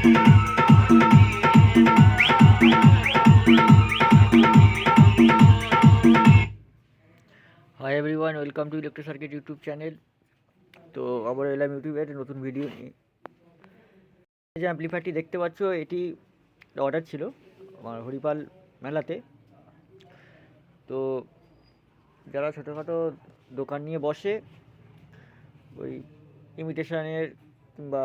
Hi everyone, welcome to electro circuit YouTube channel. তো আবার এলাম ইউটিউবে একটা নতুন ভিডিও নিয়ে। এই যে অ্যাম্পলিফায়ারটি দেখতে পাচ্ছ, এটি অর্ডার ছিল আমার হরিপাল মেলাতে। তো যারা ছোটোখাটো দোকান নিয়ে বসে, ওই ইমিটেশনের কিংবা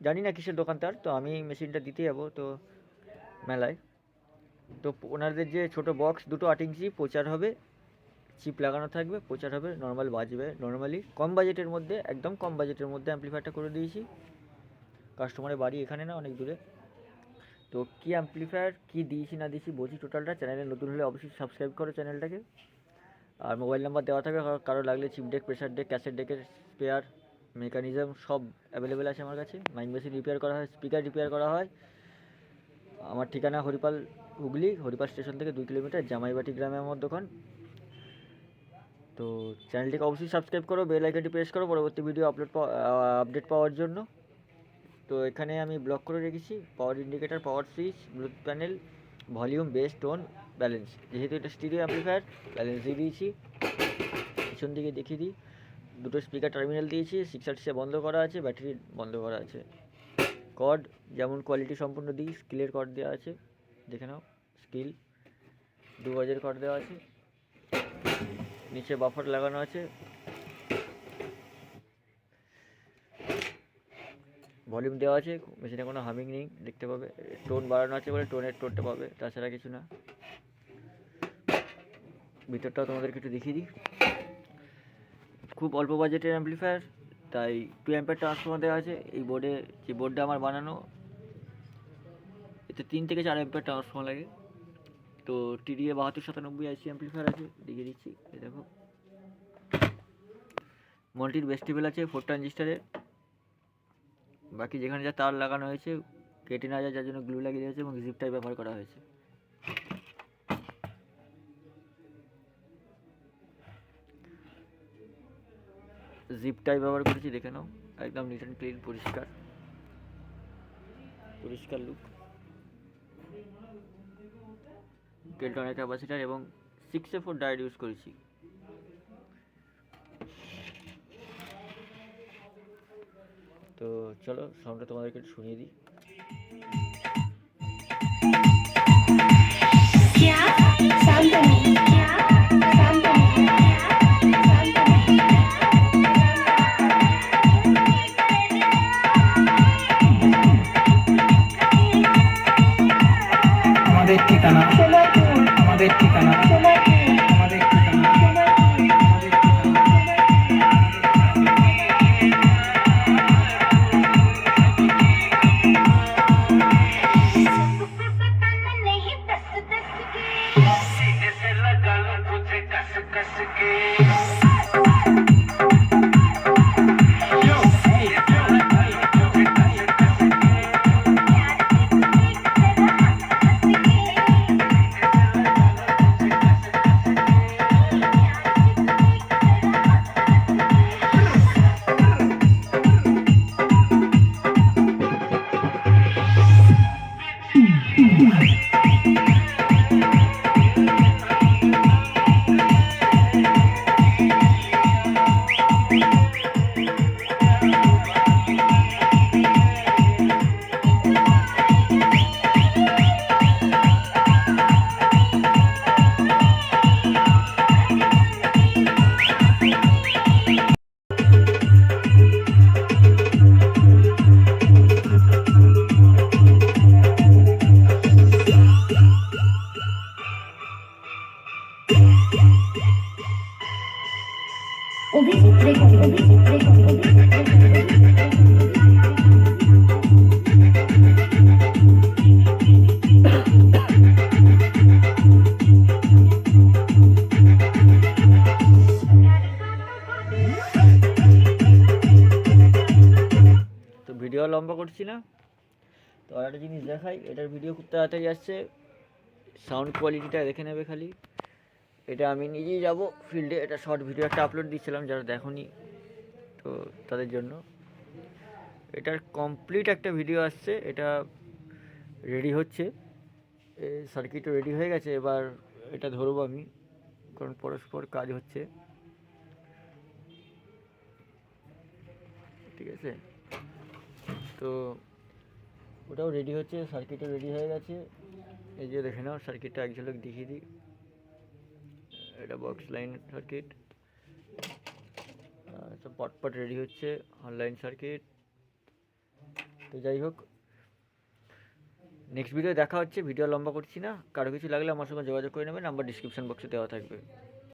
জানি না কিসের দোকান তার, তো আমি মেশিনটা দিতে যাবো তো মেলায়। তো ওনাদের যে ছোটো বক্স দুটো 8 ইঞ্চি প্রচার হবে, চিপ লাগানো থাকবে, প্রচার হবে, নর্মাল বাজবে। নর্মালি কম বাজেটের মধ্যে, একদম কম বাজেটের মধ্যে অ্যাম্পলিফায়ারটা করে দিয়েছি। কাস্টমারের বাড়ি এখানে না, অনেক দূরে। তো কী অ্যাম্পলিফায়ার কী দিয়েছি না দিয়েছি বলছি টোটালটা। চ্যানেলে নতুন হলে অবশ্যই সাবস্ক্রাইব করো চ্যানেলটাকে। আর মোবাইল নাম্বার দেওয়া থাকবে, কারো লাগলে chip deck, pressure deck, cassette ডেকের স্পেয়ার, মেকানিজম সব অ্যাভেলেবেল আছে আমার কাছে। মাইক মেশিন রিপেয়ার করা হয়, স্পিকার রিপেয়ার করা হয়। আমার ঠিকানা হরিপাল, হুগলি। হরিপাল স্টেশন থেকে 2 কিলোমিটার, জামাইবাটি গ্রামে আমার দোকান। তো চ্যানেলটিকে অবশ্যই সাবস্ক্রাইব করো, বেল আইকনটি প্রেস করো পরবর্তী ভিডিও আপডেট পাওয়ার জন্য। তো এখানে আমি ব্লক করে রেখেছি power indicator, power switch, bluetooth panel, volume, bass, tone, balance. যেহেতু এটা স্টিরিও অ্যাম্পলিফায়ার, ব্যালেন্স দিয়ে দিয়েছি। পিছন দিকে দেখিয়ে দিই, দুটো স্পিকার টার্মিনাল দিয়েছি, 680 বন্ধ করা আছে, ব্যাটারি বন্ধ করা আছে। কর্ড যেমন কোয়ালিটি সম্পূর্ণ দিই, স্কিলের কর্ড দেওয়া আছে, দেখে নাও। স্কিল 2 গজের কর্ড দেওয়া আছে, নিচে বাফার লাগানো আছে। ভলিউম দেওয়া আছে, মেশিনে কোনো হামিং নেই, দেখতে পাবে। টোন বাড়ানো আছে বলে টোনের টোনটা পাবে, তাছাড়া কিছু না। ভিতরটাও তোমাদেরকে একটু দেখিয়ে দিই। খুব অল্প বাজেটের অ্যাম্পলিফায়ার, তাই 2 অ্যাম্পিয়ার ট্রান্সফর্মার দেওয়া আছে। এই বোর্ডে, যে বোর্ডটা আমার বানানো, এতে 3 থেকে 4 অ্যাম্পিয়ার ট্রান্সফর্মার লাগে। তো TDA 7297 IC অ্যাম্পলিফায়ার আছে, দেখিয়ে দিচ্ছি। এই দেখো, মল্টির বেস্টিবেল আছে 4 ট্রানজিস্টারের। বাকি যেখানে যা তার লাগানো হয়েছে কেটে না যায়, যার জন্য গ্লু লাগিয়ে দিয়েছে এবং জিপ টাইপ ব্যবহার করা হয়েছে। জিপ টাইপ ব্যবহার করেছি, দেখে নাও। একদম নিট অ্যান্ড ক্লিন, পরিষ্কার পরিষ্কার লুক। কেলটনের ক্যাপাসিটার এবং 6A4 ডায়োড ইউজ করেছি। তো চলো সাউন্ডটা তোমাদেরকে একটু শুনিয়ে দিই। আমাদের ঠিকানা, আমাদের ঠিকানা, আমাদের ঠিকানা। তো ভিডিও লম্বা করছি না, তো আর একটা জিনিস দেখাই। এটার ভিডিও খুব তাড়াতাড়ি আসছে, সাউন্ড কোয়ালিটিটা দেখে নেবে খালি। এটা আমি নিজেই যাব ফিল্ডে। এটা শর্ট ভিডিও একটা আপলোড দিচ্ছিলাম, যারা দেখোনি তো তাদের জন্য। এটার কমপ্লিট একটা ভিডিও আসছে, এটা রেডি হচ্ছে, সার্কিটও রেডি হয়ে গেছে। এবার এটা ধরবো আমি, কারণ পরস্পর কাজ হচ্ছে, ঠিক আছে। তো ওটাও রেডি হচ্ছে, সার্কিটও রেডি হয়ে গেছে। এই যে দেখে নাও, সার্কিটটা এক ঝলক দেখিয়ে দিই। এটা বক্স লাইন সার্কিট, সব পটপট রেডি হচ্ছে, অনলাইন সার্কিট। তো যাই হোক, নেক্সট ভিডিও দেখা হচ্ছে। ভিডিও লম্বা করছি না, কারো কিছু লাগলে আমার সঙ্গে যোগাযোগ করে নেবেন, নাম্বার ডিসক্রিপশন বক্সে দেওয়া থাকবে।